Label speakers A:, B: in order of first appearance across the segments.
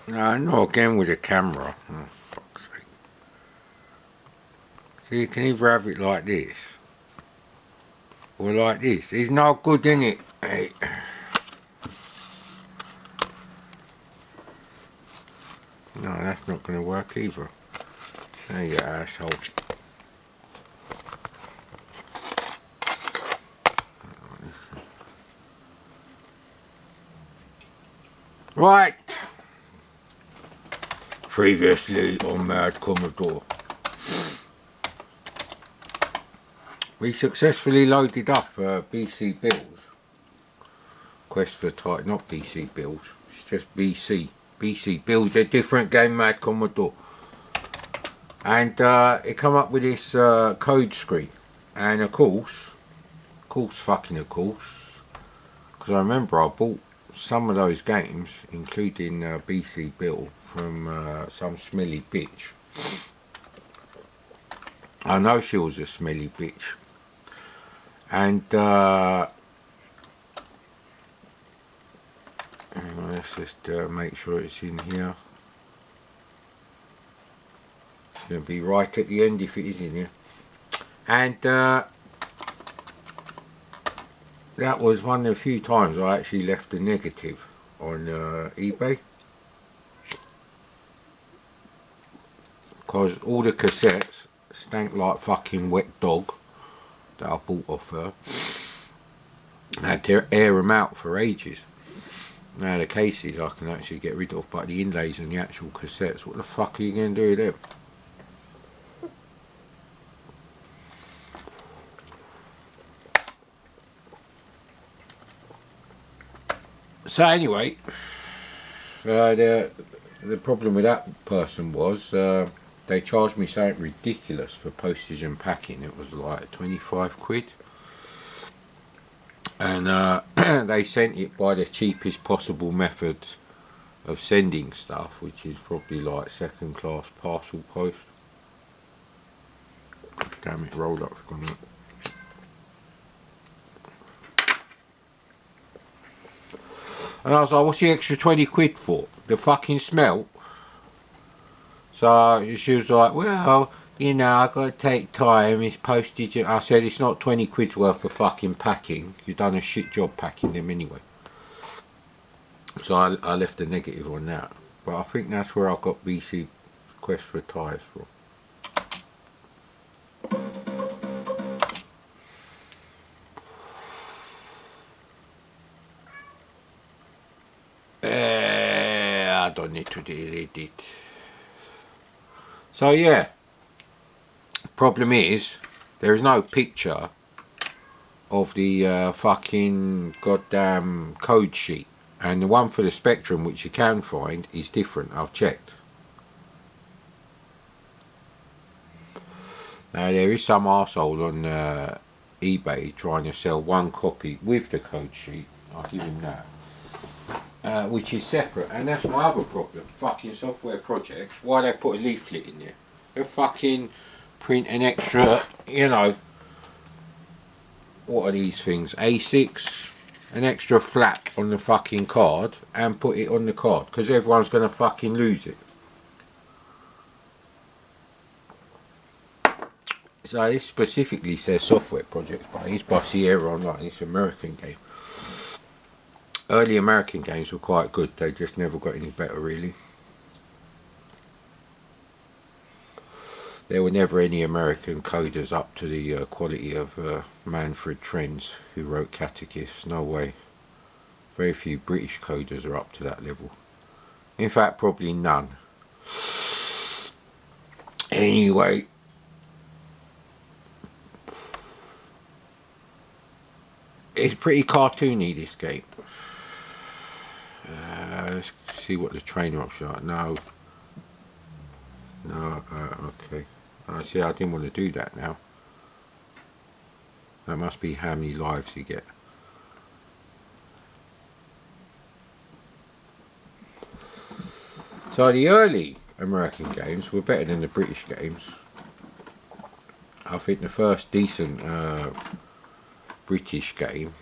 A: No, not again with a camera. Oh, fuck's sake. So you can either have it like this or like this. It's not good, is it? Hey. No, that's not going to work either. There you asshole. Right. Previously on Mad Commodore. We successfully loaded up BC Bills. Quest for type, not BC Bills. It's just BC. BC Bills, a different game, Mad Commodore. And it come up with this code screen. And of course, because I remember I bought some of those games, including BC Bill, from some smelly bitch. I know she was a smelly bitch. And let's just make sure it's in here. It's going to be right at the end if it is in here. And that was one of the few times I actually left a negative on eBay. Because all the cassettes stank like fucking wet dog that I bought off her. I had to air them out for ages. Now the cases I can actually get rid of, but the inlays and the actual cassettes, what the fuck are you going to do with them? So anyway, the problem with that person was they charged me something ridiculous for postage and packing. It was like 25 quid. And they sent it by the cheapest possible method of sending stuff, which is probably like second class parcel post. Damn it, rolled up from it. And I was like, what's the extra 20 quid for? The fucking smell? So she was like, well, you know, I've got to take time, it's postage. I said, it's not 20 quid's worth of fucking packing. You've done a shit job packing them anyway. So I left a negative on that. But I think that's where I got BC Quest for Tyres from. I don't need to delete it. So yeah, problem is there is no picture of the fucking goddamn code sheet, and the one for the Spectrum which you can find is different. I've checked. Now there is some arsehole on eBay trying to sell one copy with the code sheet. I'll give him that. Which is separate, and that's my other problem. Fucking software projects, why they put a leaflet in there? They fucking print an extra, you know, what are these things, A6, an extra flap on the fucking card and put it on the card, because everyone's going to fucking lose it. So this specifically says software projects, but it's by Sierra Online, it's an American game. Early American games were quite good, they just never got any better really. There were never any American coders up to the quality of Manfred Trenz, who wrote Catechist, no way. Very few British coders are up to that level. In fact, probably none. Anyway. It's pretty cartoony, this game. Let's see what the trainer option are. No, okay. See, I didn't want to do that now. That must be how many lives you get. So the early American games were better than the British games. I think the first decent British game,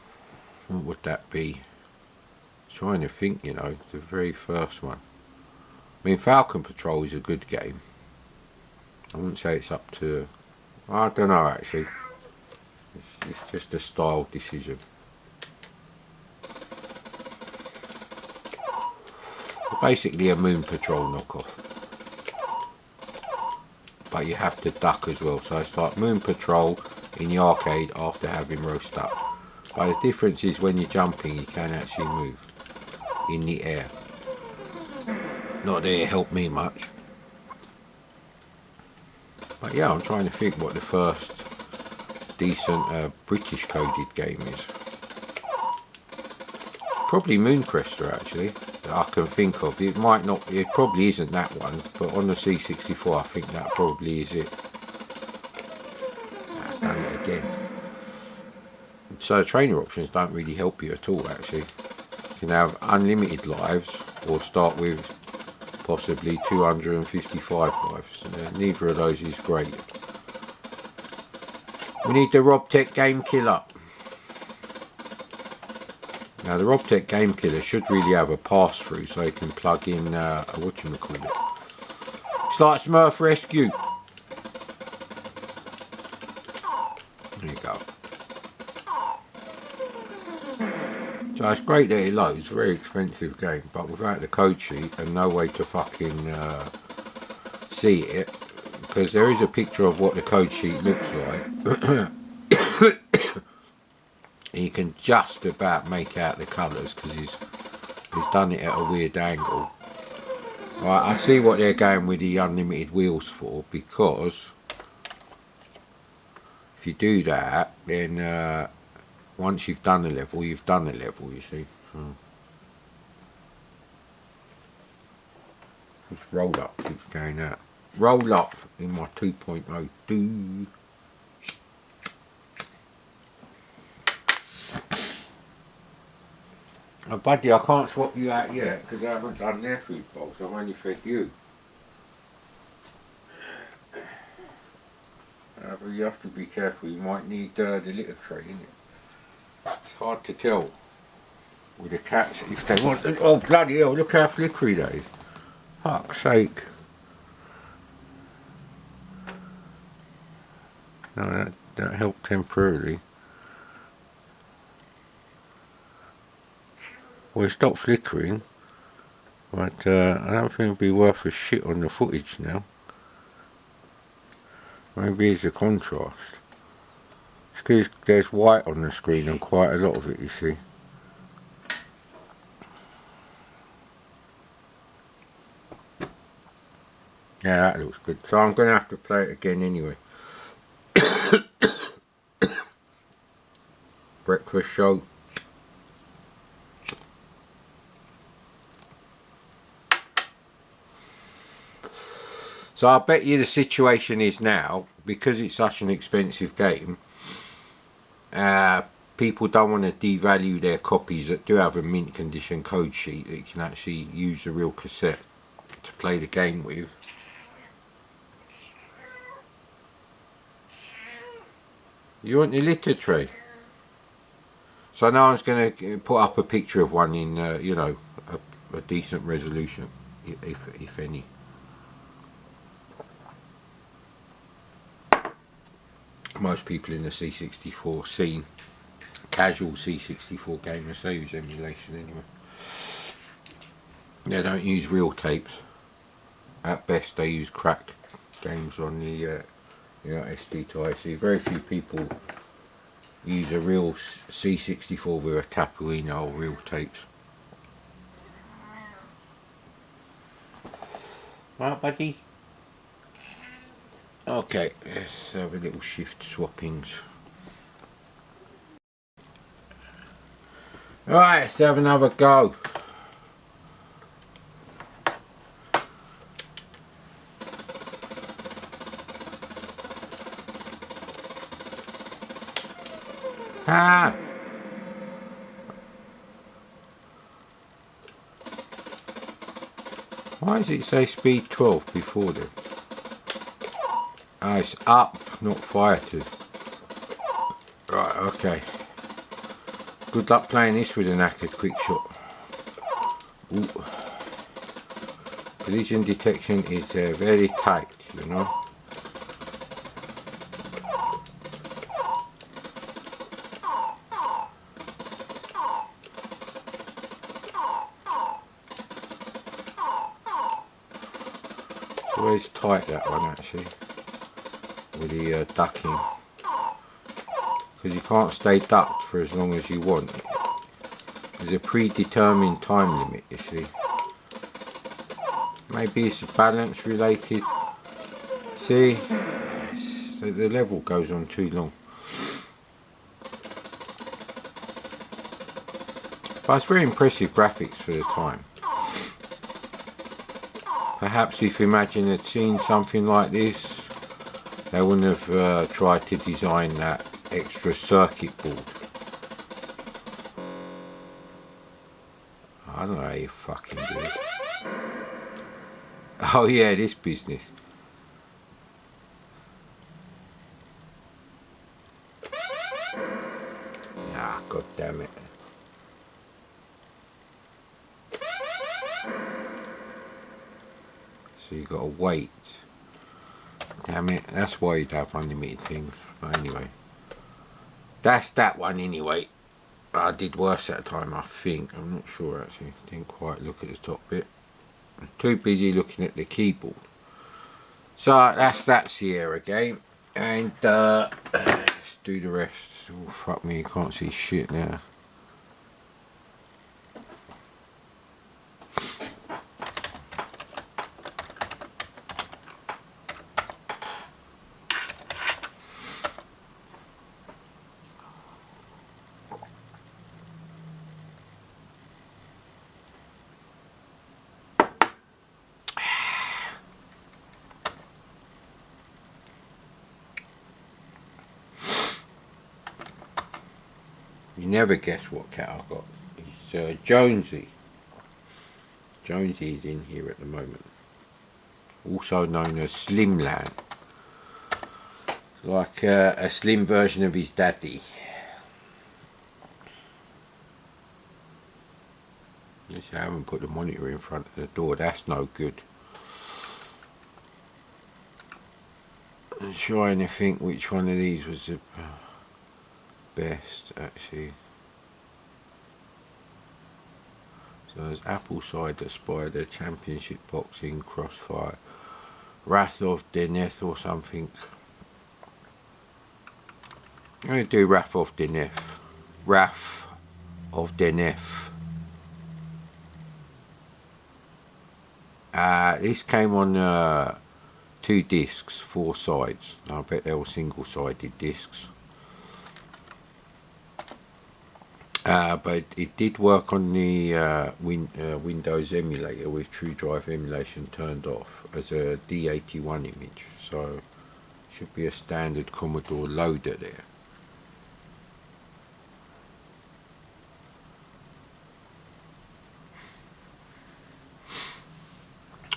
A: what would that be? Trying to think, you know, the very first one. I mean, Falcon Patrol is a good game. I wouldn't say it's up to... I don't know, actually. It's just a style decision. Basically a Moon Patrol knockoff. But you have to duck as well. So it's like Moon Patrol in the arcade after having roast up. But the difference is when you're jumping, you can actually move in the air. Not that it helped me much. But yeah, I'm trying to think what the first decent British coded game is. Probably Mooncrester, actually, that I can think of. It might not, it probably isn't that one, but on the C64 I think that probably is it. I've done it again. So trainer options don't really help you at all, actually. You can have unlimited lives or start with possibly 255 lives. Neither of those is great. We need the Robtech Game Killer. Now the Robtech Game Killer should really have a pass-through so you can plug in a whatchamacallit. It's like Smurf Rescue. There you go. So it's great that it loads, very expensive game, but without the code sheet and no way to fucking see it, because there is a picture of what the code sheet looks like. You can just about make out the colours because he's done it at a weird angle. Right, I see what they're going with the unlimited wheels for, because if you do that, then once you've done the level, you've done the level, you see. So this roll up keeps going out. Roll up in my 2.0 do. Oh, buddy, I can't swap you out yet because I haven't done their food bowls. I've only fed you. But you have to be careful. You might need the litter tray, isn't it? It's hard to tell with the cats if they want. Oh bloody hell! Look how flickery that is. Fuck's sake! No, that helped temporarily. Well, it stopped flickering, but I don't think it'd be worth a shit on the footage now. Maybe it's the contrast. It's because there's white on the screen and quite a lot of it, you see. Yeah, that looks good. So I'm going to have to play it again anyway. Breakfast show. So I bet you the situation is now, because it's such an expensive game, people don't want to devalue their copies that do have a mint condition code sheet that you can actually use the real cassette to play the game with. You want the litter tray? So now I'm going to put up a picture of one in, you know, a decent resolution, if any. Most people in the C64 scene, casual C64 gamers, they use emulation anyway. They don't use real tapes. At best they use cracked games on the SD to IC. Very few people use a real C64 with a Tapuino or real tapes. Right, buddy? Okay, let's have a little shift swappings. Alright, let's have another go. Ah! Why does it say speed 12 before this? Oh, it's up, not fired. Right, okay. Good luck playing this with a knackered quick shot. Ooh. Collision detection is very tight, you know. It's always tight, that one, actually, with the ducking, because you can't stay ducked for as long as you want. There's a predetermined time limit, you see. Maybe it's balance related. See, so the level goes on too long. But it's very impressive graphics for the time. Perhaps if Imagine had seen something like this, they wouldn't have tried to design that extra circuit board. I don't know how you fucking do it. Oh yeah, this business. Ah, god damn it. So you gotta wait. Damn it, that's why you'd have unlimited things. But anyway. That's that one anyway. I did worse that time, I think. I'm not sure actually. Didn't quite look at the top bit. I'm too busy looking at the keyboard. So that's that Sierra game. And let's do the rest. Oh fuck me, you can't see shit now. You never guess what cat I got. It's Jonesy. Jonesy is in here at the moment. Also known as Slimland. Like a slim version of his daddy. Yes, I haven't put the monitor in front of the door. That's no good. I'm trying to think which one of these was the best actually. So there's Apple Cider Spider, Championship Boxing, Crossfire, Wrath of Deneth or something. I'm going to do Wrath of Deneth. Wrath of Deneth. This came on 2 discs, 4 sides. I bet they were single-sided discs. But it did work on the Windows emulator with TrueDrive emulation turned off as a D81 image, so should be a standard Commodore loader there.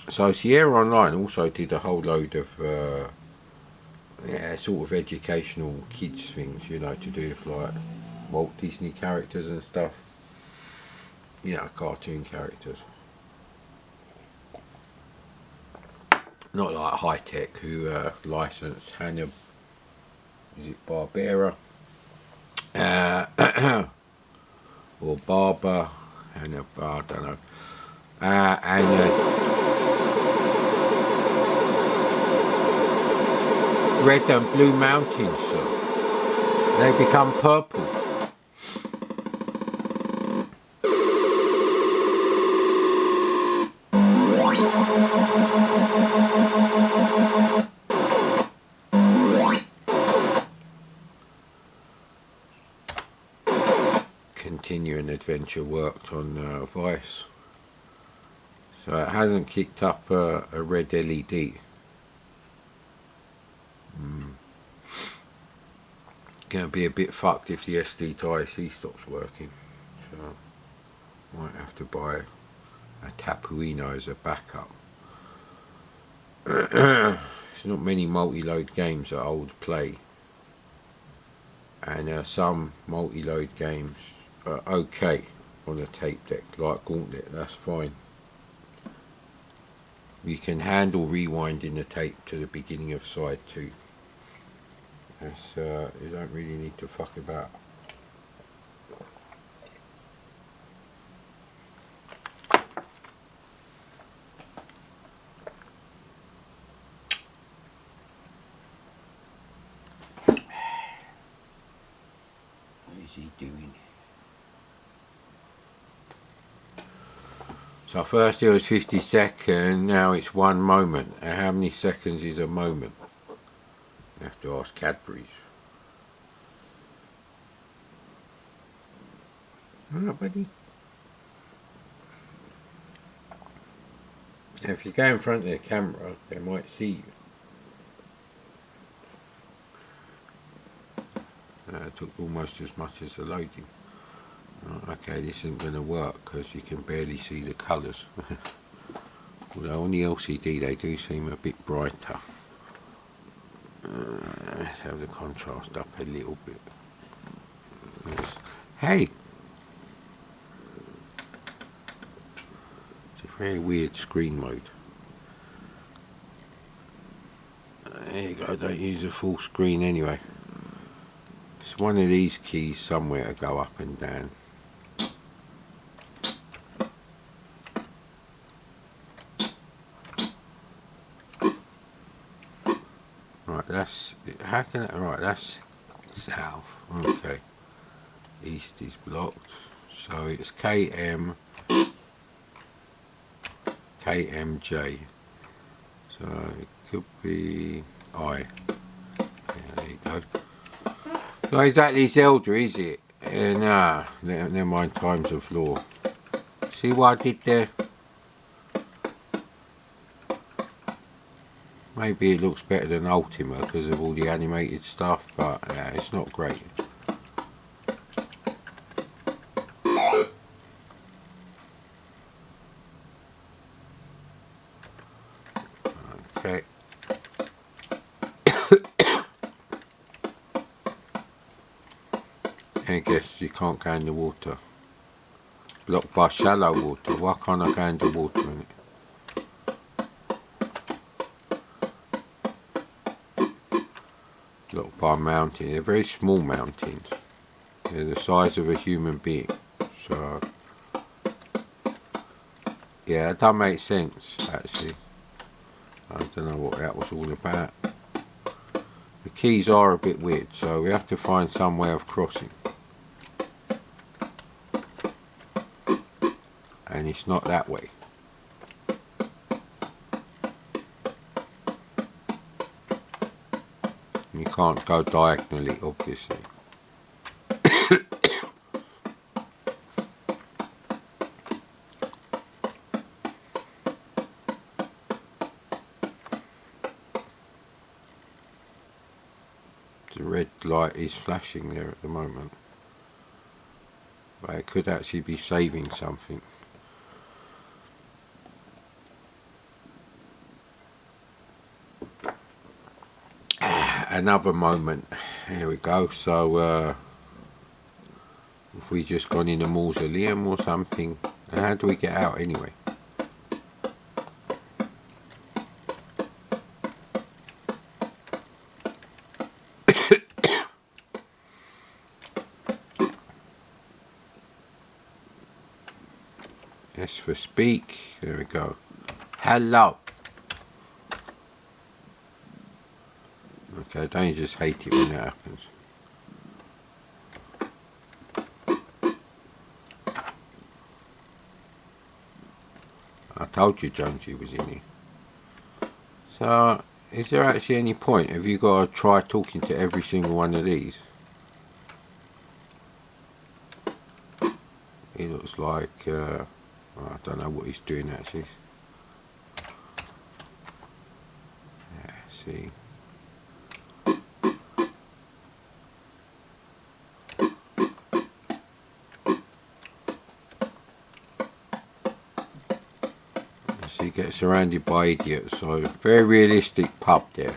A: So Sierra Online also did a whole load of sort of educational kids things, you know, to do with like Walt Disney characters and stuff. You know, cartoon characters. Not like High Tech, who licensed Hanna-Barbera or Barber, I don't know. And Red and Blue Mountains, so they become purple. Continuing Adventure worked on Vice, so it hasn't kicked up a red LED. Gonna be a bit fucked if the SD to IC stops working, so might have to buy a Tapuino as a backup. There's not many multi-load games that I would play, and some multi-load games are okay on a tape deck, like Gauntlet, that's fine. You can handle rewinding the tape to the beginning of side 2. That's, you don't really need to fuck about. What is he doing? So first it was 50 seconds, now it's 1 moment. And how many seconds is a moment? You have to ask Cadbury's. Alright, buddy. Now if you go in front of the camera, they might see you. It took almost as much as the loading. Okay, this isn't going to work because you can barely see the colours. Although on the LCD they do seem a bit brighter. Let's have the contrast up a little bit. Yes. Hey! It's a very weird screen mode. There you go, don't use the full screen anyway. It's one of these keys somewhere to go up and down. Right, that's, how can it, right, that's south, okay. East is blocked, so it's KM, KMJ, so it could be I, yeah, there you go. Not exactly Zelda, is it? Nah, never mind, Times of Law. See what I did there? Maybe it looks better than Ultima because of all the animated stuff, but it's not great. Okay. I guess you can't go in the water. Blocked by shallow water. Why can't I go in the water in it? Blocked by a mountain. They're very small mountains. They're the size of a human being. So, yeah, that makes sense, actually. I don't know what that was all about. The keys are a bit weird, so we have to find some way of crossing. And it's not that way. You can't go diagonally, obviously. The red light is flashing there at the moment. But it could actually be saving something. Another moment. Here we go. So if we just gone in a mausoleum or something, how do we get out anyway? S for speak. There we go. Hello. Okay, don't you just hate it when that happens? I told you Jonesy was in here. So, is there actually any point? Have you got to try talking to every single one of these? He looks like, I don't know what he's doing actually. Yeah, see. So you get surrounded by idiots, so very realistic pub there.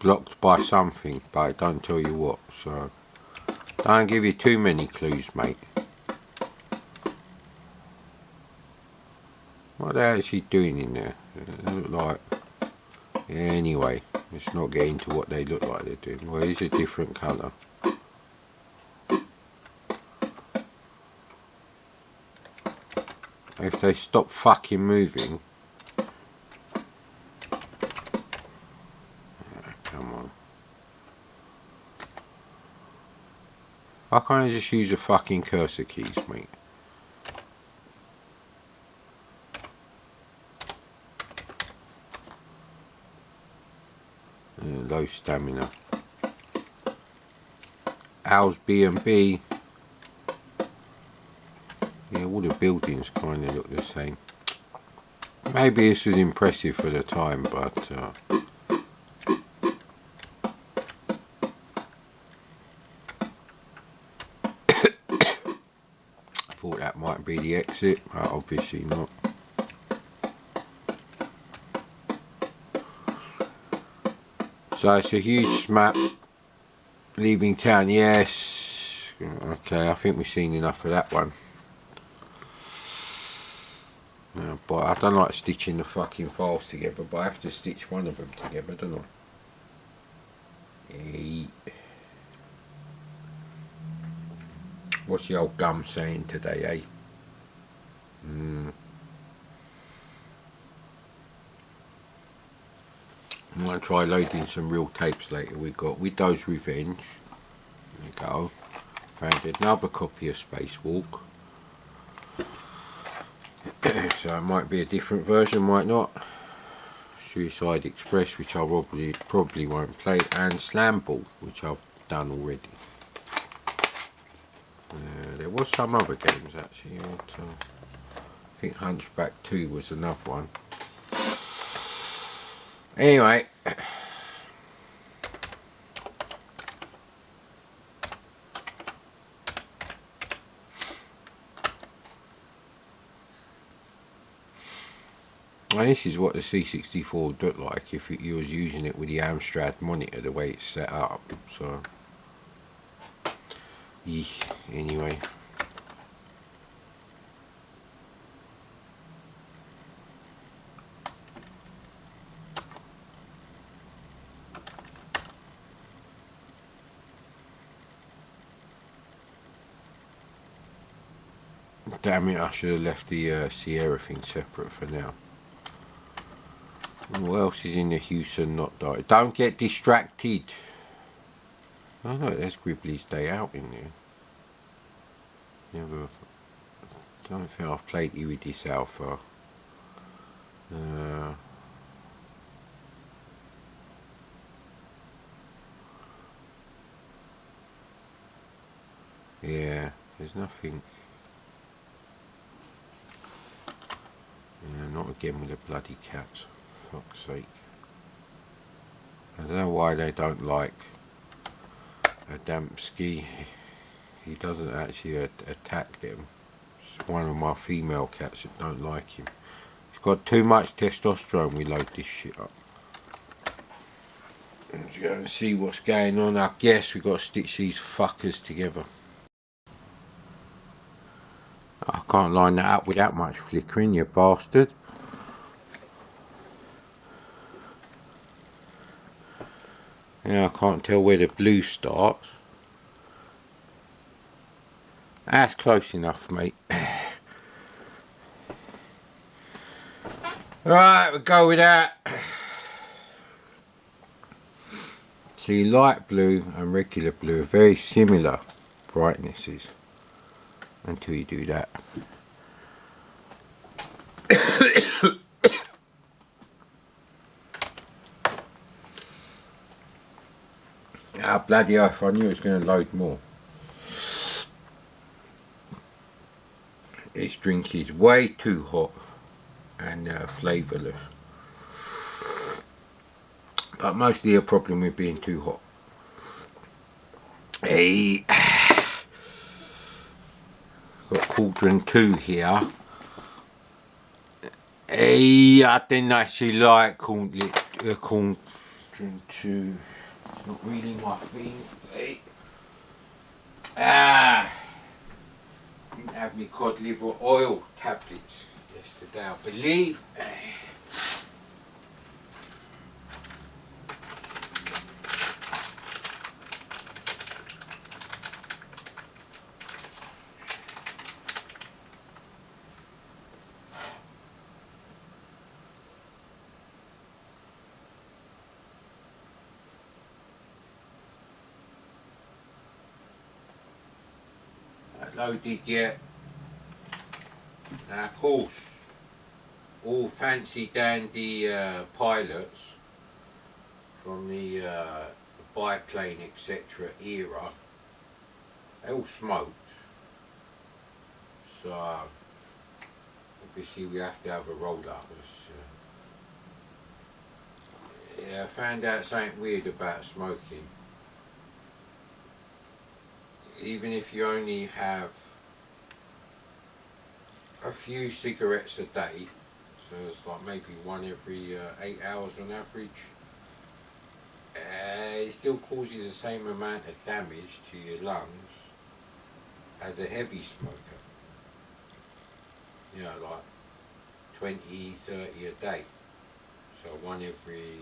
A: blocked by something, but it don't tell you what, so don't give you too many clues, mate. What the hell is he doing in there? It look like... Yeah, anyway, let's not get into what they look like they're doing. Well, it's a different colour. If they stop fucking moving... Come on. Why can't I just use the fucking cursor keys, mate? Low stamina. Owl's B&B. Yeah, all the buildings kind of look the same. Maybe this was impressive for the time, but I thought that might be the exit, but obviously not. So it's a huge map. Leaving town, yes. Okay, I think we've seen enough of that one. But I don't like stitching the files together, but I have to stitch one of them together, don't I? What's the old gum saying today, eh? I'm going to try loading some real tapes later. We got Widow's Revenge. There we go. Found another copy of Spacewalk. So it might be a different version, might not. Suicide Express, which I probably won't play, and Slamball, which I've done already. There was some other games actually. I think Hunchback 2 was another one. Anyway, and this is what the C64 would look like if you was using it with the Amstrad monitor, the way it's set up. So, yeah, anyway. Damn it, I should have left the Sierra thing separate for now. What else is in the Houston Not Die? Don't get distracted. Oh no, there's Gribbly's Day Out in there. Never. Don't think I've played you with this alpha. Yeah, there's nothing. Yeah, not again with the bloody cats. Fuck's sake. I don't know why they don't like Adamski. He doesn't actually attack them. It's one of my female cats that don't like him. He's got too much testosterone. We load this shit up. Let's go and see what's going on. I guess we've got to stitch these fuckers together. I can't line that up without much flickering, you bastard. Yeah, I can't tell where the blue starts. That's close enough, mate. Alright, we'll go with that. See, light blue and regular blue are very similar brightnesses until you do that. Ah, bloody oath, I knew it was going to load more. This drink is way too hot and flavourless. But mostly a problem with being too hot. Hey, got Cauldron 2 here. Hey, I didn't actually like Cauldron children to, it's not really my thing. Didn't have me cod liver oil tablets yesterday, I believe. Loaded yet. Now of course, all fancy dandy pilots from the biplane etc. era, they all smoked. So obviously we have to have a roll up. Yeah, I found out something weird about smoking. Even if you only have a few cigarettes a day, so it's like maybe one every 8 hours on average, it still causes the same amount of damage to your lungs as a heavy smoker. You know, like 20, 30 a day. So one every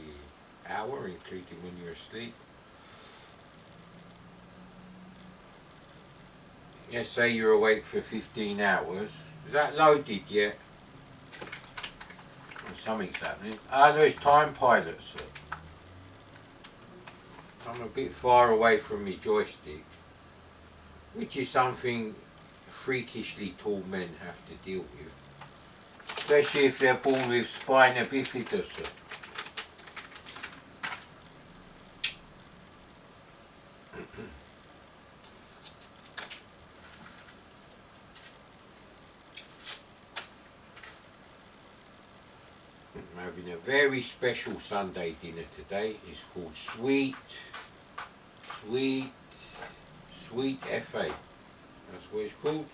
A: hour, including when you're asleep. Let's say you're awake for 15 hours. Is that loaded yet? Or something's happening. Ah, no, it's time pilot, sir. I'm a bit far away from my joystick, which is something freakishly tall men have to deal with. Especially if they're born with spina bifida, sir. I'm having a very special Sunday dinner today. It's called Sweet FA. That's what it's called.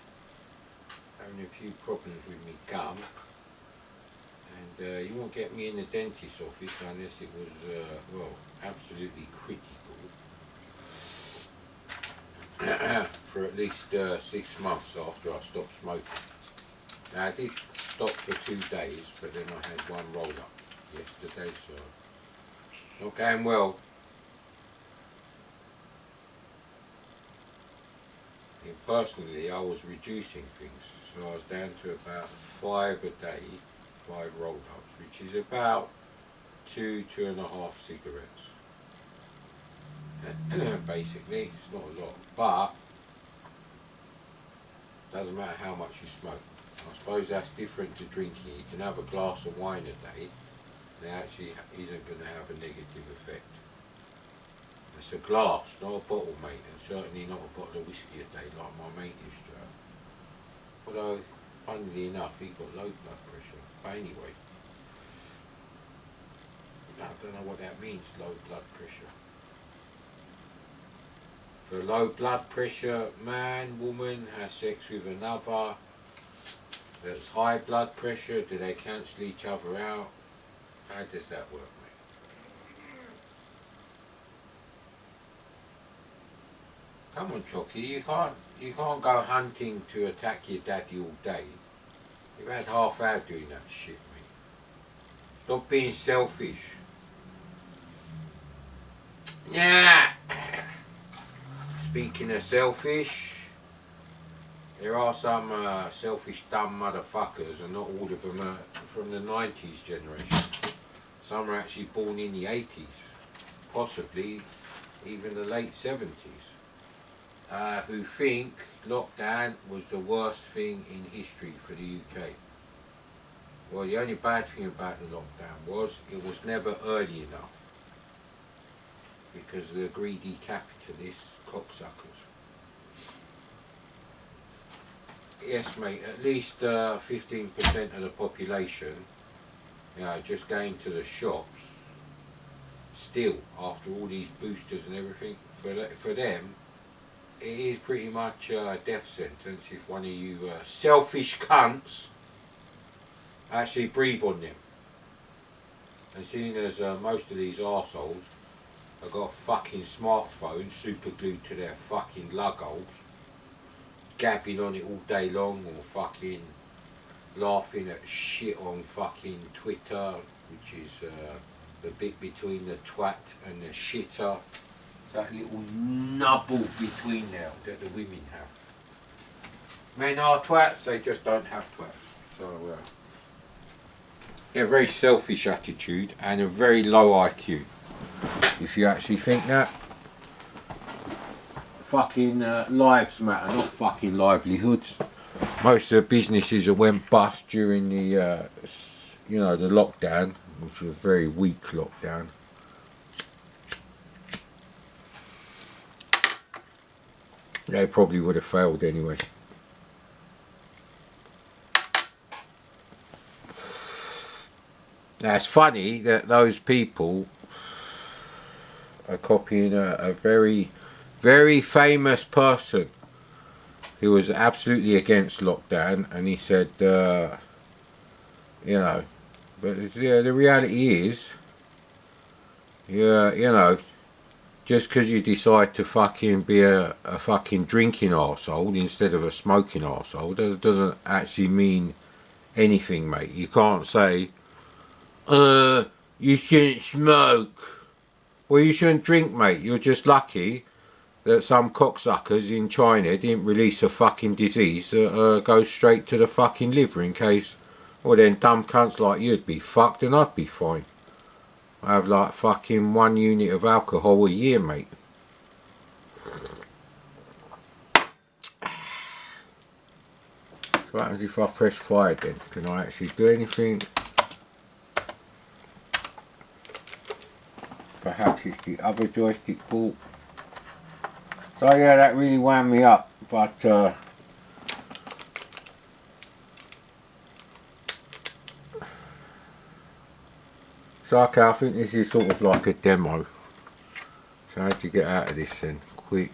A: Having a few problems with my gum. And you won't get me in the dentist's office unless it was, well, absolutely critical. For at least 6 months after I stopped smoking. Now I did stop for 2 days, but then I had one roll up yesterday, so not going well. And personally, I was reducing things, so I was down to about 5 a day, 5 roll ups, which is about 2.5 cigarettes. Basically, it's not a lot, but doesn't matter how much you smoke. I suppose that's different to drinking. You can have a glass of wine a day, and it actually isn't going to have a negative effect. It's a glass, not a bottle, mate, and certainly not a bottle of whiskey a day like my mate used to have. Although, funnily enough, he got low blood pressure. But anyway, I don't know what that means, low blood pressure. For low blood pressure, man, woman has sex with another that's high blood pressure. Do they cancel each other out? How does that work, mate? Come on, Chucky, you can't go hunting to attack your daddy all day. You've had half hour doing that shit, mate. Stop being selfish. Yeah. Speaking of selfish, there are some selfish dumb motherfuckers, and not all of them are from the 90s generation. Some are actually born in the 80s, possibly even the late 70s, who think lockdown was the worst thing in history for the UK. Well, the only bad thing about the lockdown was it was never early enough, because of the greedy capitalists, cocksuckers. Yes, mate, at least 15% of the population, you know, just going to the shops, still, after all these boosters and everything, for them, it is pretty much a death sentence if one of you selfish cunts actually breathe on them. And seeing as most of these arseholes have got a fucking smartphone super glued to their fucking lug holes, gabbing on it all day long, or fucking laughing at shit on fucking Twitter, which is the bit between the twat and the shitter. That little nubble between there that the women have. Men are twats, they just don't have twats. So, a very selfish attitude and a very low IQ. If you actually think that. Fucking lives matter, not fucking livelihoods. Most of the businesses that went bust during the, the lockdown, which was a very weak lockdown. They probably would have failed anyway. Now it's funny that those people are copying a very, very famous person who was absolutely against lockdown, and he said, but the reality is, just because you decide to fucking be a fucking drinking arsehole instead of a smoking arsehole, doesn't actually mean anything, mate. You can't say, you shouldn't smoke. Well, you shouldn't drink, mate. You're just lucky that some cocksuckers in China didn't release a fucking disease that goes straight to the fucking liver in case, well then dumb cunts like you'd be fucked and I'd be fine. I have like fucking 1 unit of alcohol a year, mate. What happens if I press fire then? Can I actually do anything? Perhaps it's the other joystick fault. So yeah, that really wound me up, but so okay, I think this is sort of like a demo. So how do you get out of this then? Quit,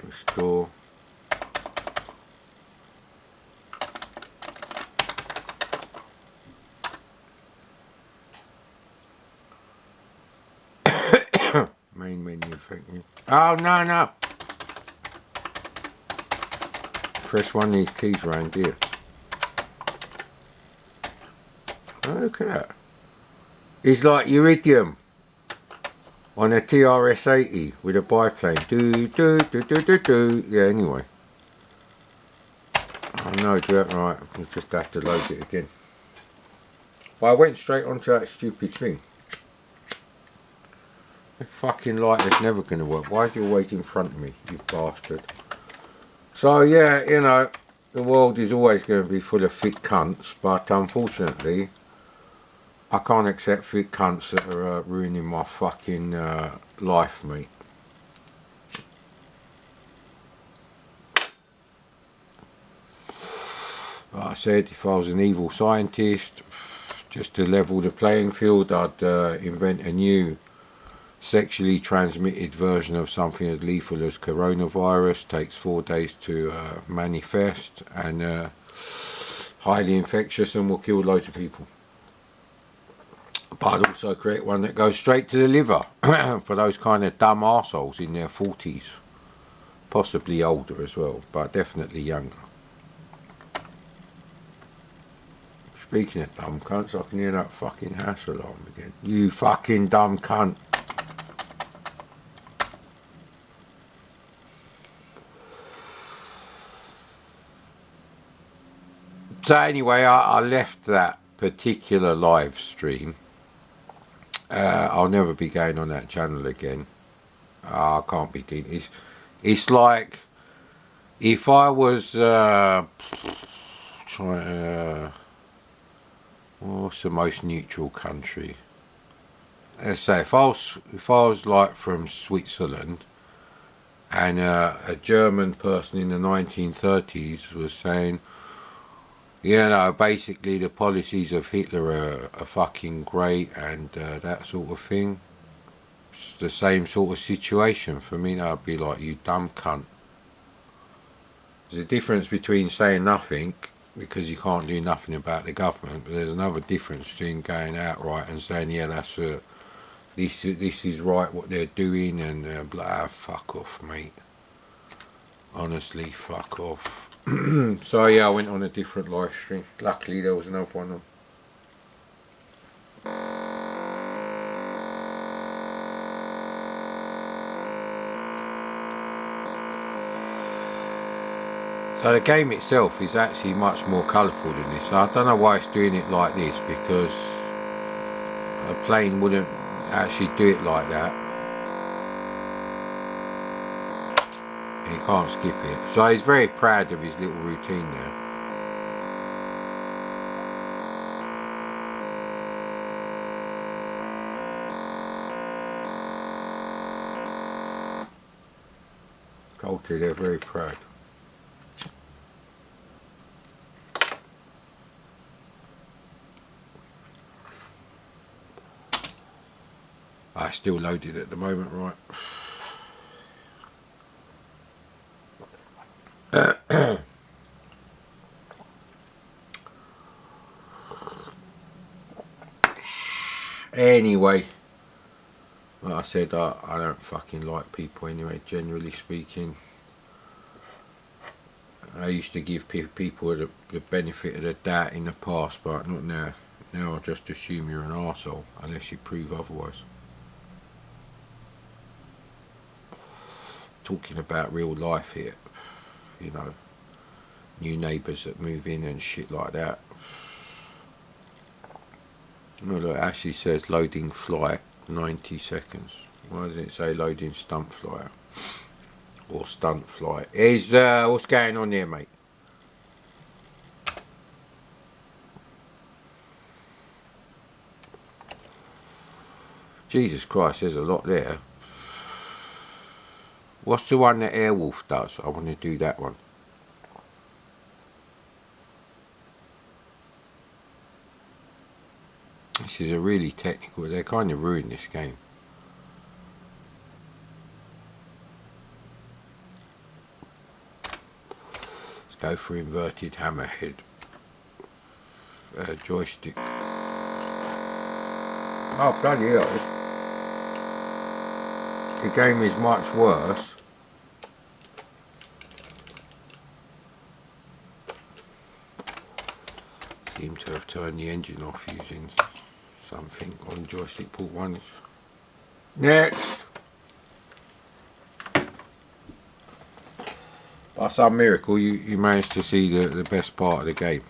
A: restore. Main menu, thank you. Oh no! Press one of these keys around here. Oh, look at that. It's like Iridium on a TRS-80 with a biplane. Yeah, anyway. Oh no, right. We'll just have to load it again. Well, I went straight onto that stupid thing. The fucking light is never going to work. Why is it always in front of me, you bastard? So yeah, the world is always going to be full of thick cunts, but unfortunately, I can't accept thick cunts that are ruining my fucking life, mate. Like I said, if I was an evil scientist, just to level the playing field, I'd invent a new sexually transmitted version of something as lethal as coronavirus. Takes 4 days to manifest, and highly infectious and will kill loads of people. But I'd also create one that goes straight to the liver for those kind of dumb arseholes in their 40s. Possibly older as well, but definitely younger. Speaking of dumb cunts, I can hear that fucking house alarm again. You fucking dumb cunt. So anyway, I left that particular live stream. I'll never be going on that channel again. I can't be doing. It's like if I was what's the most neutral country? Let's say if I was like from Switzerland, and a German person in the 1930s was saying, basically the policies of Hitler are fucking great and that sort of thing. It's the same sort of situation for me. I'd be like, you dumb cunt. There's a difference between saying nothing because you can't do nothing about the government. But there's another difference between going outright and saying, yeah, that's this is right what they're doing, and blah, fuck off, mate. Honestly, fuck off. So yeah, I went on a different live stream. Luckily there was another one on. So the game itself is actually much more colourful than this. I don't know why it's doing it like this, because a plane wouldn't actually do it like that. You can't skip it. So he's very proud of his little routine there. Culture, they're very proud. I still loaded at the moment, right? Anyway, like I said, I don't fucking like people anyway, generally speaking. I used to give people the benefit of the doubt in the past, but not now. Now I just assume you're an arsehole unless you prove otherwise. Talking about real life here, you know, new neighbours that move in and shit like that. Well, look, it actually says loading flight 90 seconds. Why does it say loading stunt flyer? Or stunt flight? What's going on there, mate? Jesus Christ, there's a lot there. What's the one that Airwolf does? I want to do that one. This is a really technical, they kind of ruined this game. Let's go for inverted hammerhead. Joystick. Oh, bloody hell. The game is much worse. Seem to have turned the engine off using something on joystick port 1. Next! By some miracle you managed to see the best part of the game.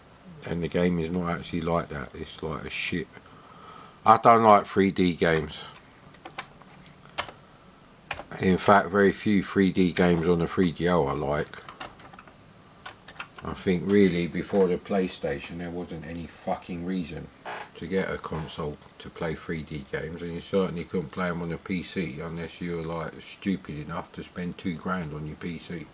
A: And the game is not actually like that, it's like a shit. I don't like 3D games. In fact, very few 3D games on the 3DO I like. I think really before the PlayStation there wasn't any fucking reason to get a console to play 3D games, and you certainly couldn't play them on a PC unless you were like stupid enough to spend £2 on your PC.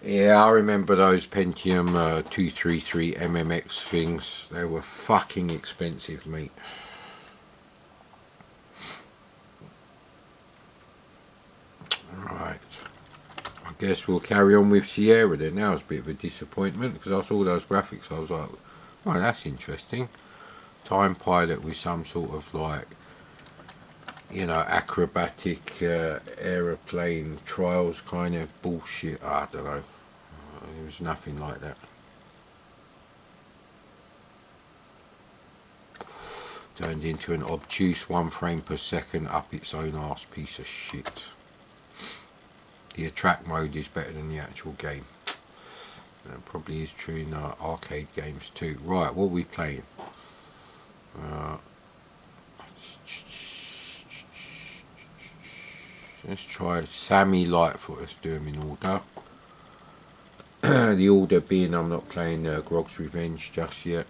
A: Yeah, I remember those Pentium 233 MMX things. They were fucking expensive, mate. Right. I guess we'll carry on with Sierra then. Now it's a bit of a disappointment because I saw those graphics. I was like, oh, that's interesting. Time pilot with some sort of like, you know, acrobatic aeroplane trials kind of bullshit. I don't know. It was nothing like that. Turned into an obtuse 1 frame per second up its own arse piece of shit. The attract mode is better than the actual game. That probably is true in arcade games too. Right, what are we playing? Let's try Sammy Lightfoot. Let's do them in order. The order being I'm not playing Grog's Revenge just yet.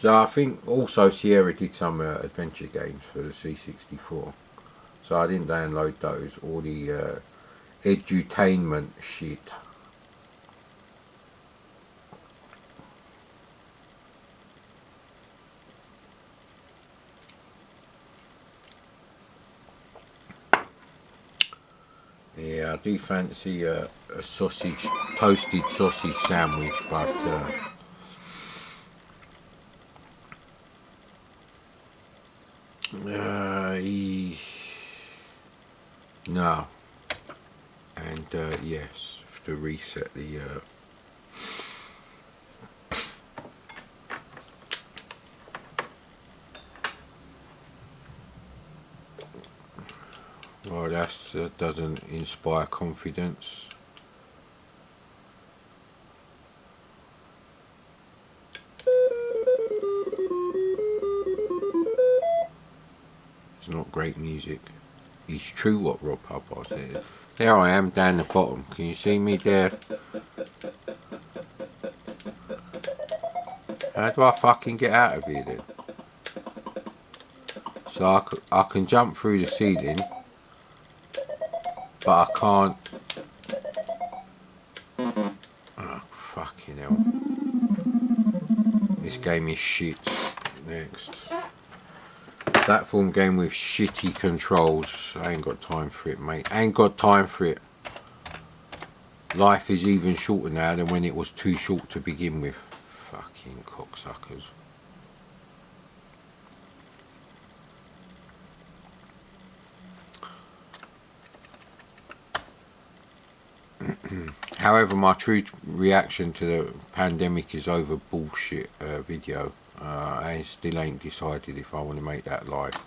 A: So I think also Sierra did some adventure games for the C64. So I didn't download those, or the edutainment shit. I do fancy a sausage, toasted sausage sandwich, but no. And yes, to reset the well, that doesn't inspire confidence. It's not great music. It's true what Rob Hubbard said. There I am down the bottom. Can you see me there? How do I fucking get out of here then? So I can jump through the ceiling, but I can't. Oh, fucking hell. This game is shit. Next. Platform game with shitty controls. I ain't got time for it, mate. I ain't got time for it. Life is even shorter now than when it was too short to begin with. Fucking cocksuckers. However, my true reaction to the pandemic is over bullshit video. I still ain't decided if I want to make that live.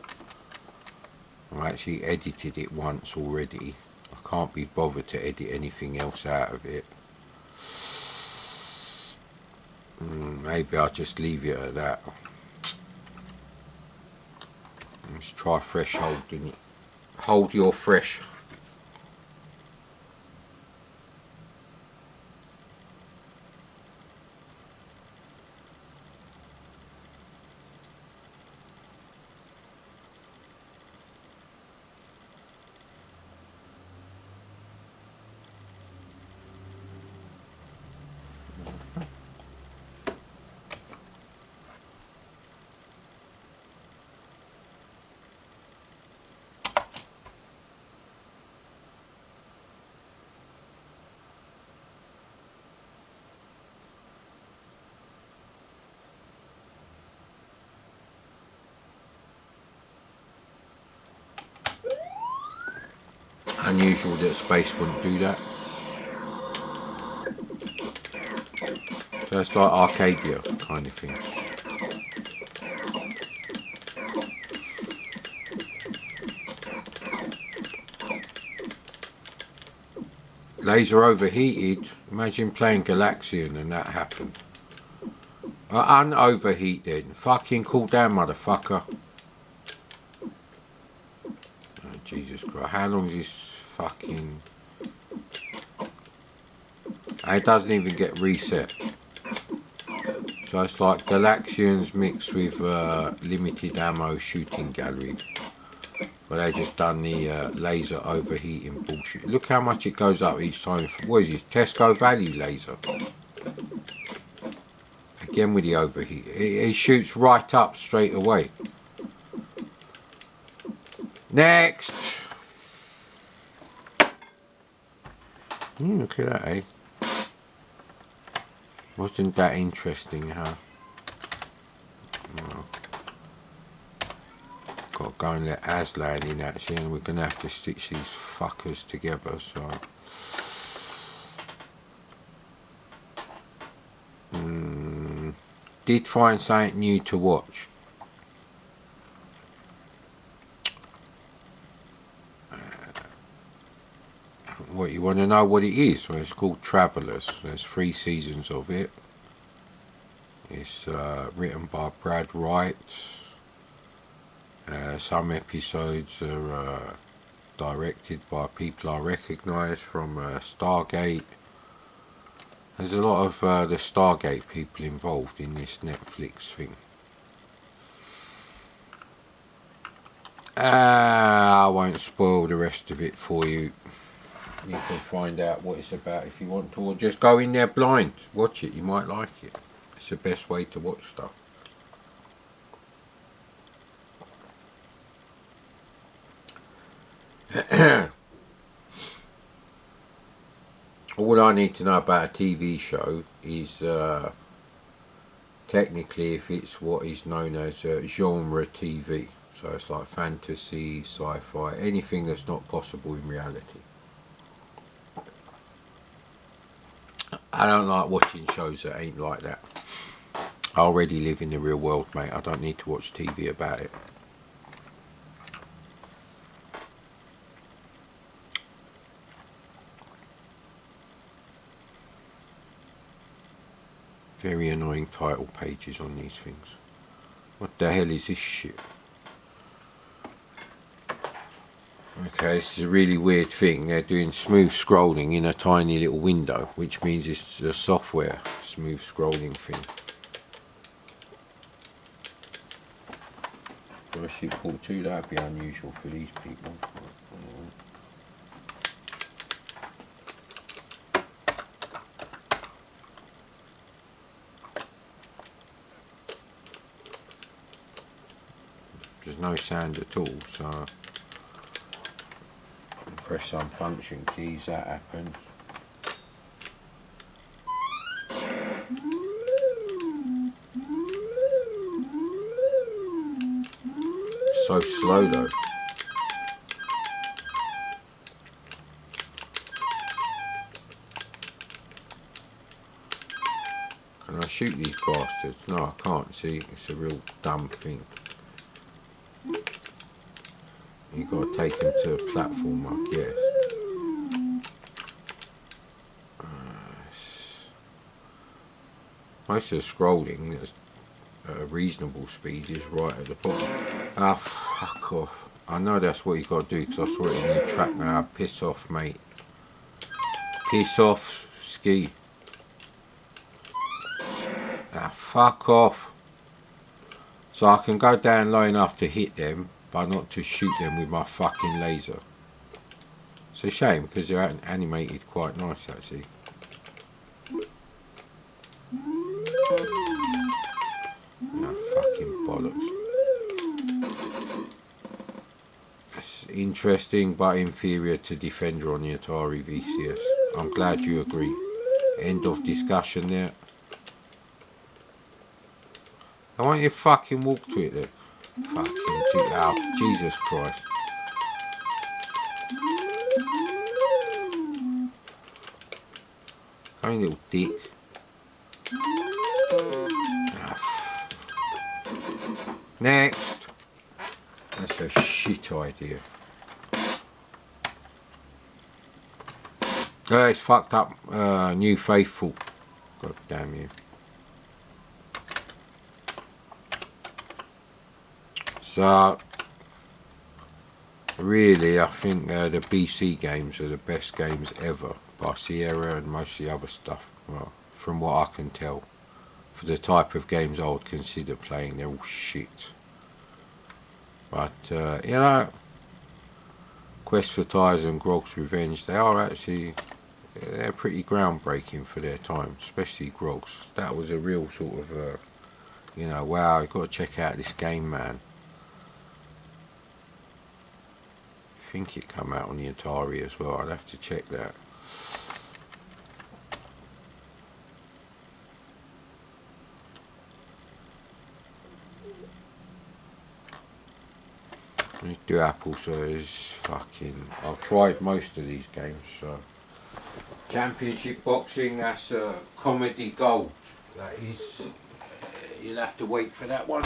A: I actually edited it once already. I can't be bothered to edit anything else out of it. Maybe I'll just leave it at that. Let's try fresh holding it. Hold your fresh. Unusual that space wouldn't do that. So it's like Arcadia kind of thing. Laser overheated. Imagine playing Galaxian and that happened. Unoverheat then. Fucking cool down, motherfucker. Oh, Jesus Christ. How long is this fucking... It doesn't even get reset. So it's like Galaxians mixed with limited ammo shooting gallery. But they just done the laser overheating bullshit. Look how much it goes up each time. What is this? Tesco value laser. Again with the overheat. It shoots right up straight away. Next. Look at that, eh? Wasn't that interesting, huh? Well, got to go and let Aslan in actually, and we're going to have to stitch these fuckers together, so... Did find something new to watch. What, you want to know what it is? Well, it's called Travellers. There's 3 seasons of it. It's written by Brad Wright. Some episodes are directed by people I recognise from Stargate. There's a lot of the Stargate people involved in this Netflix thing. I won't spoil the rest of it for you. You can find out what it's about if you want to, or just go in there blind. Watch it, you might like it. It's the best way to watch stuff. All I need to know about a TV show is technically if it's what is known as genre TV. So it's like fantasy, sci-fi, anything that's not possible in reality. I don't like watching shows that ain't like that. I already live in the real world, mate. I don't need to watch TV about it. Very annoying title pages on these things. What the hell is this shit? Okay, this is a really weird thing. They're doing smooth scrolling in a tiny little window, which means it's a software smooth scrolling thing. Joystick port 2, that'd be unusual for these people. There's no sound at all, so press some function keys, that happens. So slow though. Can I shoot these bastards? No, I can't. See, it's a real dumb thing. You've got to take them to a platform, I guess. Most of the scrolling at a reasonable speed is right at the bottom. Ah, fuck off. I know that's what you've got to do because I saw it in your track now. Piss off, mate. Piss off, ski. Ah, fuck off. So I can go down low enough to hit them, but not to shoot them with my fucking laser. It's a shame because they're animated quite nice actually. No fucking bollocks. It's interesting but inferior to Defender on the Atari VCS. I'm glad you agree. End of discussion there. Why don't you fucking walk to it then? Fucking oh, Jesus Christ. Come on, little dick. Next. That's a shit idea. It's fucked up. New Faithful. God damn you. So, really, I think the BC games are the best games ever by Sierra and most of the other stuff. Well, from what I can tell. For the type of games I would consider playing, they're all shit. But, you know, Quest for Tires and Grog's Revenge, they are actually, they're pretty groundbreaking for their time, especially Grog's. That was a real sort of, you know, wow, you've got to check out this game, man. I think it come out on the Atari as well, I'd have to check that. Let's do Apple, so it's fucking... I've tried most of these games, so... Championship Boxing, that's Comedy Gold. That is... you'll have to wait for that one.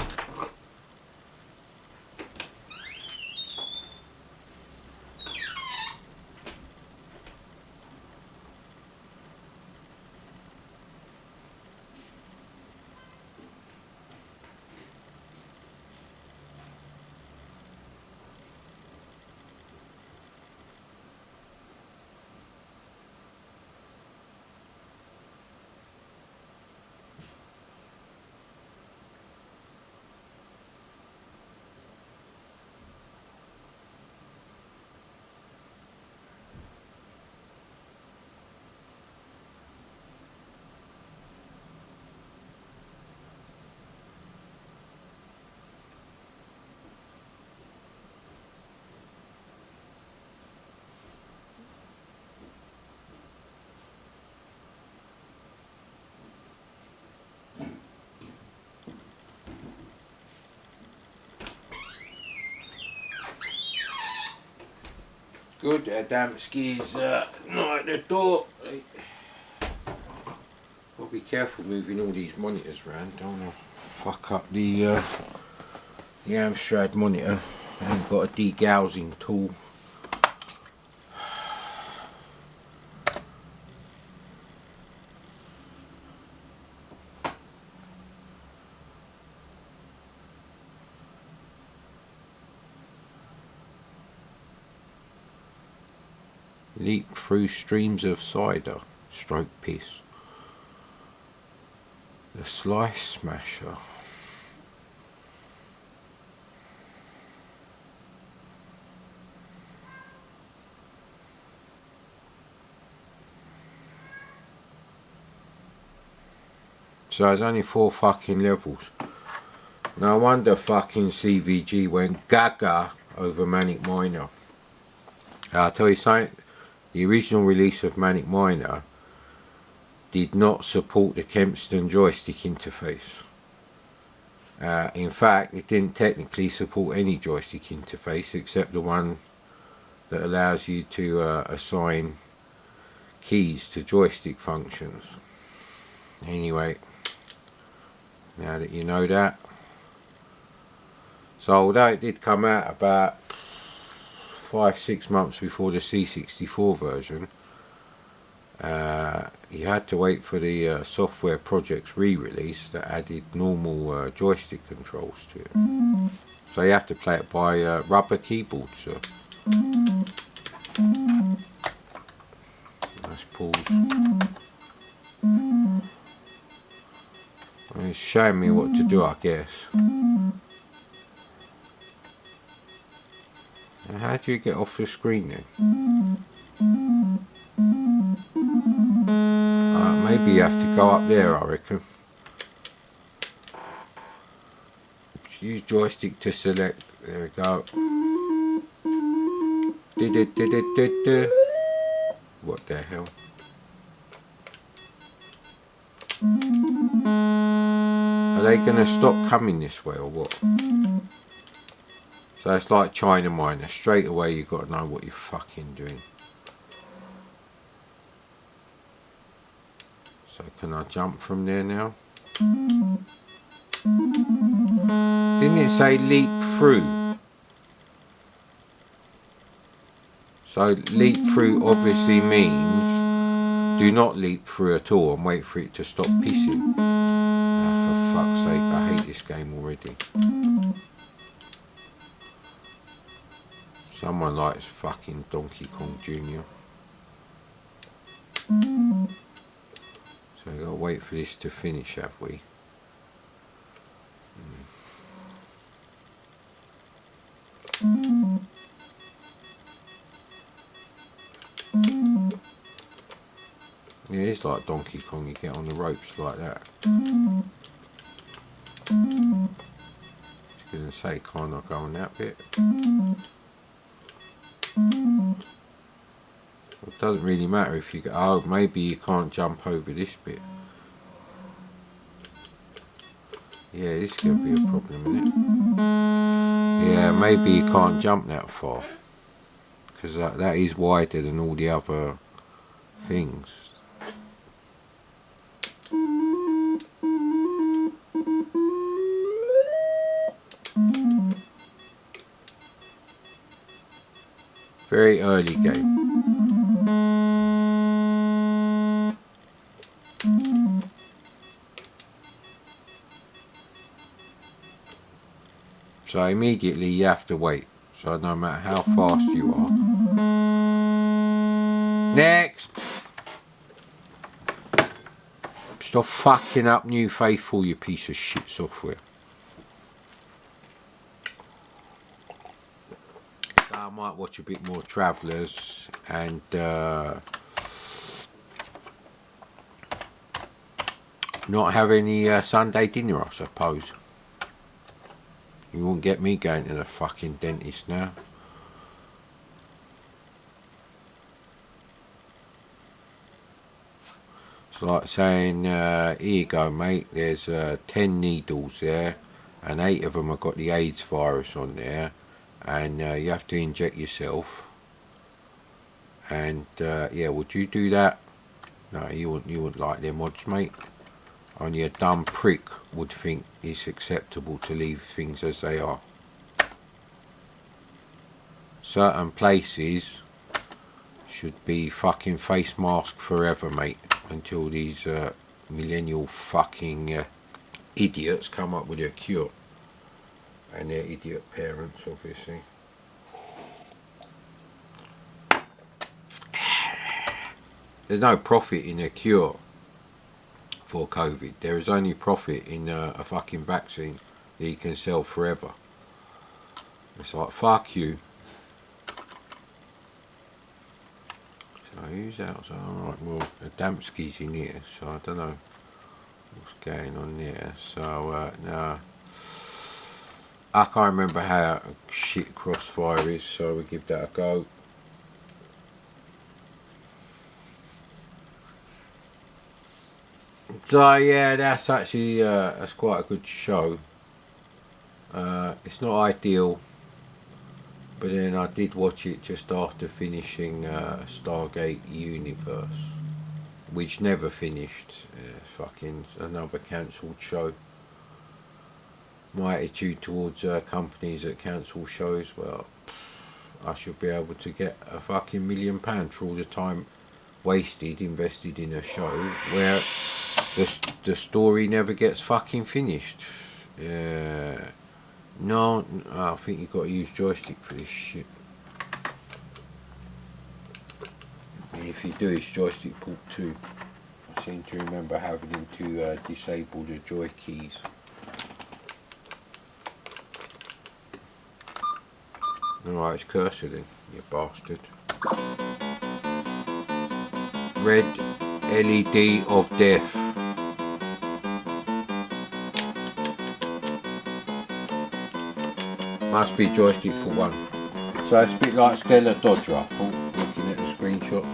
A: Good, Adamski's not at the door. I'll be careful moving all these monitors around, don't I? Fuck up the Amstrad monitor. I ain't got a degaussing tool. Leap through streams of cider, stroke piss. The Slice Smasher. So there's only 4 fucking levels. No wonder fucking CVG went gaga over Manic Miner. I'll tell you something. The original release of Manic Miner did not support the Kempston joystick interface. In fact, it didn't technically support any joystick interface except the one that allows you to assign keys to joystick functions. Anyway, now that you know that. So although it did come out about 5-6 months before the C64 version, you had to wait for the Software Projects re-release that added normal joystick controls to it. So you have to play it by rubber keyboards. Let's pause. It's showing me what to do, I guess. And how do you get off the screen then? Maybe you have to go up there, I reckon. Use joystick to select. There we go. What the hell? Are they going to stop coming this way or what? So it's like China Miner. Straight away you've got to know what you're fucking doing. So can I jump from there now? Didn't it say leap through? So leap through obviously means do not leap through at all and wait for it to stop pissing. Oh, for fuck's sake, I hate this game already. Someone likes fucking Donkey Kong Jr. So we've got to wait for this to finish, have we? Yeah, it's like Donkey Kong, you get on the ropes like that. I was going to say, can't I go on that bit? It doesn't really matter if you go, oh, maybe you can't jump over this bit. Yeah, this is going to be a problem, isn't it? Yeah, maybe you can't jump that far. Because that is wider than all the other things. Very early game. So immediately you have to wait. So no matter how fast you are. Next! Stop fucking up New Faithful, you piece of shit software. So I might watch a bit more Travellers and not have any Sunday dinner, I suppose. You won't get me going to the fucking dentist now. It's like saying, here you go mate, there's 10 needles there and 8 of them have got the AIDS virus on there and you have to inject yourself And yeah, would you do that? No, you wouldn't like them odds, mate. Only a dumb prick would think it's acceptable to leave things as they are. Certain places should be fucking face mask forever, mate, until these millennial fucking idiots come up with a cure. And their idiot parents, obviously. There's no profit in a cure for COVID. There is only profit in a fucking vaccine that you can sell forever. It's like, fuck you. So who's outside? Alright, well, Adamski's in here, so I don't know what's going on there. So, no. I can't remember how shit Crossfire is, so we'll give that a go. So yeah, that's actually that's quite a good show. It's not ideal, but then I did watch it just after finishing Stargate Universe, which never finished. Fucking another cancelled show. My attitude towards companies that cancel shows, well, I should be able to get a fucking £1 million for all the time invested in a show where the story never gets fucking finished. No, I think you've got to use joystick for this shit. If you do, it's joystick port 2. I seem to remember having to disable the joy keys. Alright, it's cursor then, you bastard. Red LED of death. Must be joystick for 1. So it's a bit like Stella Dodger, I thought, looking at the screenshot.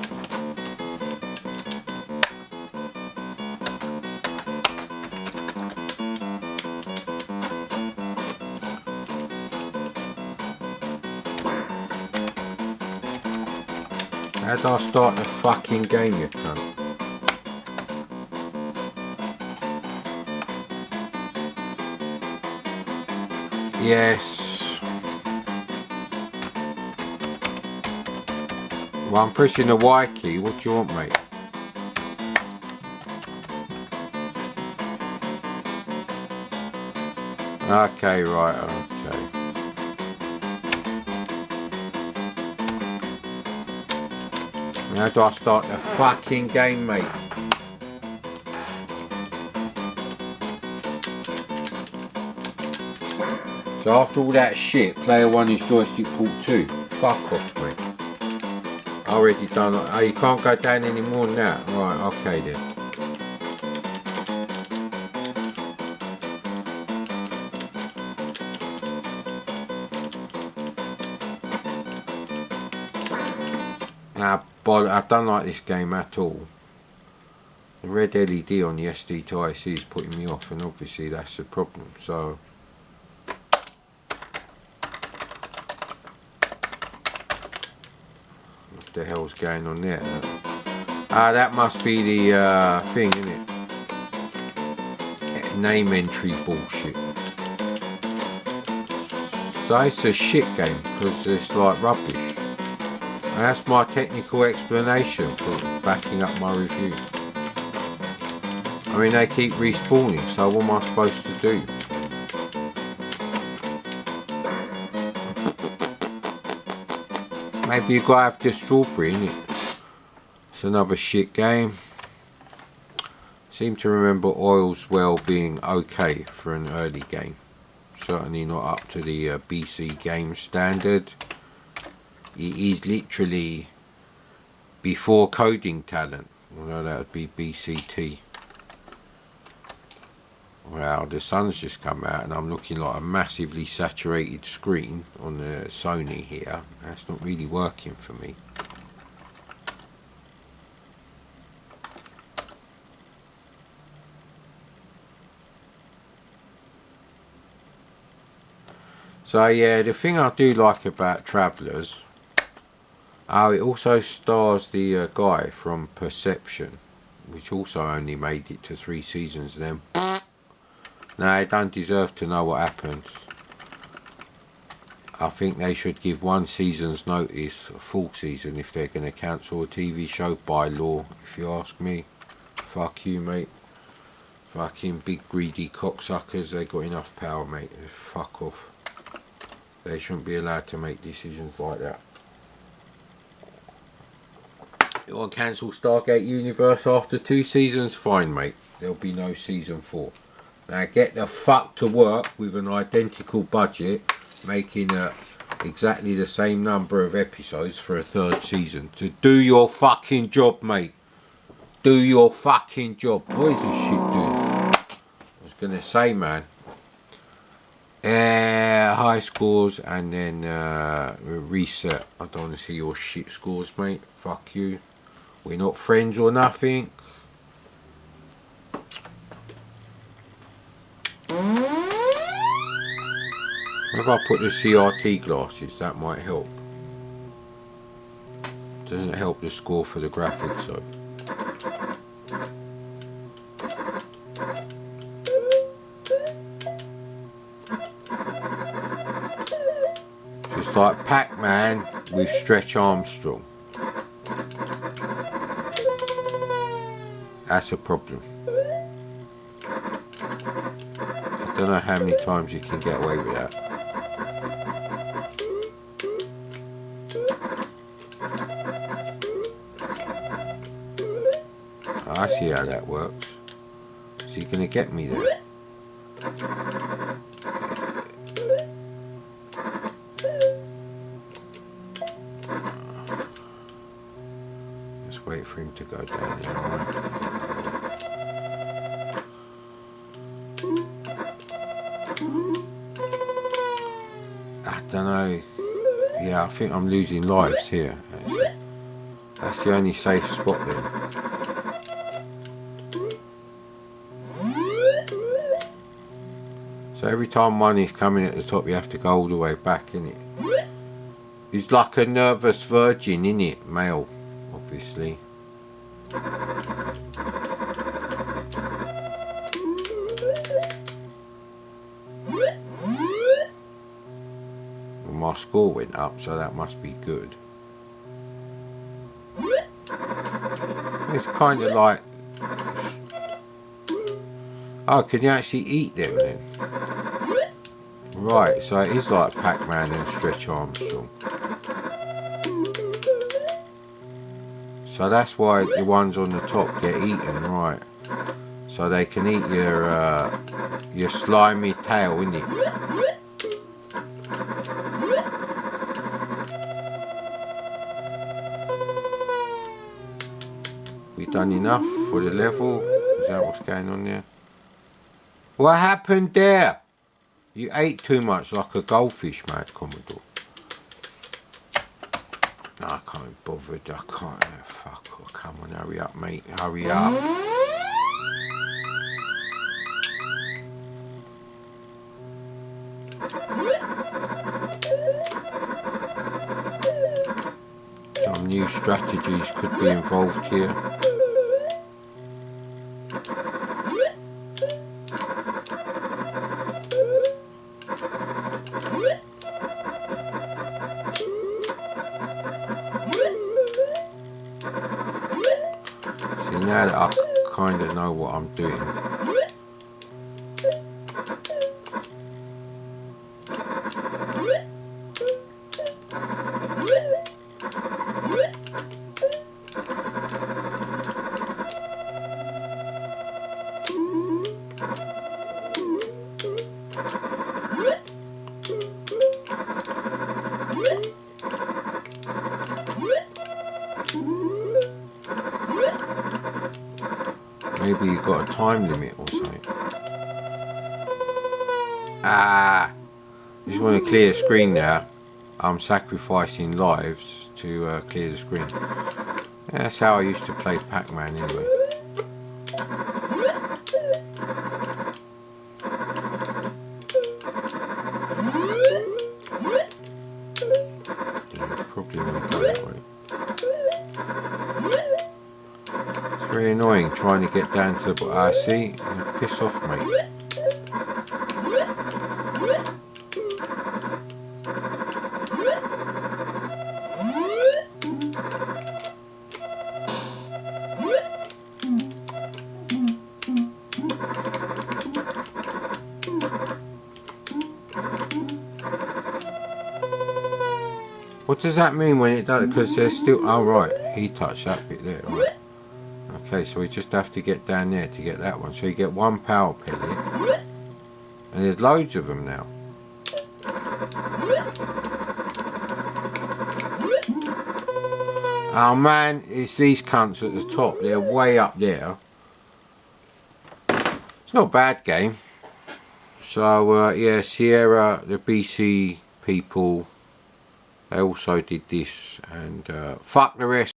A: How do I start the fucking game, you cunt? Yes. Well, I'm pressing the Y key. What do you want, mate? Okay, right, okay. How do I start the fucking game, mate? So after all that shit, player 1 is joystick port 2. Fuck off, mate. I already done it. Oh, you can't go down any more than that. Right, okay then. I don't like this game at all. The red LED on the SD to IC is putting me off, and obviously that's the problem. So what the hell's going on there? That must be the thing, isn't it? Name entry bullshit. So it's a shit game because it's like rubbish. And that's my technical explanation for backing up my review. I mean, they keep respawning, so what am I supposed to do? Maybe you gotta have the strawberry, innit? It's another shit game. Seem to remember Oil's Well being okay for an early game. Certainly not up to the BC game standard. It is literally before coding talent. Although that would be BCT. Wow, the sun's just come out and I'm looking like a massively saturated screen on the Sony here. That's not really working for me. So yeah, the thing I do like about Travellers Oh, it also stars the guy from Perception, which also only made it to 3 seasons then. No, they don't deserve to know what happened. I think they should give 1 season's notice, a full season, if they're going to cancel a TV show by law, if you ask me. Fuck you, mate. Fucking big greedy cocksuckers, they got enough power, mate. Fuck off. They shouldn't be allowed to make decisions like that. You want to cancel Stargate Universe after 2 seasons? Fine, mate. There'll be no season 4. Now get the fuck to work with an identical budget, making exactly the same number of episodes for a 3rd season. To do your fucking job, mate. Do your fucking job. What is this shit doing? I was going to say, man. High scores and then reset. I don't want to see your shit scores, mate. Fuck you. We're not friends or nothing. If I put the CRT glasses, that might help. Doesn't help the score for the graphics though. It's like Pac-Man with Stretch Armstrong. That's a problem. I don't know how many times you can get away with that. I see how that works. So you're going to get me there. Just wait for him to go down there. Right? I don't know. Yeah, I think I'm losing lives here. Actually. That's the only safe spot then. So every time one is coming at the top, you have to go all the way back, innit? He's like a nervous virgin, innit? Male, obviously. Well, my score went up, so that must be good. It's kind of like... Oh, can you actually eat them then? Right, so it is like Pac-Man and Stretch Armstrong. So that's why the ones on the top get eaten, right? So they can eat your slimy tail, innit? We done enough for the level? Is that what's going on there? What happened there? You ate too much like a goldfish, mate, Commodore. No, I can't be bothered. I can't. Fuck. Oh, come on, hurry up, mate. Hurry up. Some new strategies could be involved here. Now that I kind of know what I'm doing. Maybe you've got a time limit or something. I just want to clear the screen now. I'm sacrificing lives to clear the screen. Yeah, that's how I used to play Pac-Man anyway. Yeah, probably want to go that way. annoying trying to get down to the... see? Piss off, mate. What does that mean when it does? Because there's still... oh right, he touched that bit there, right. Okay, so we just have to get down there to get that one. So you get one power pellet. And there's loads of them now. Oh man, it's these cunts at the top. They're way up there. It's not a bad game. So yeah, Sierra, the BC people, they also did this. And fuck the rest.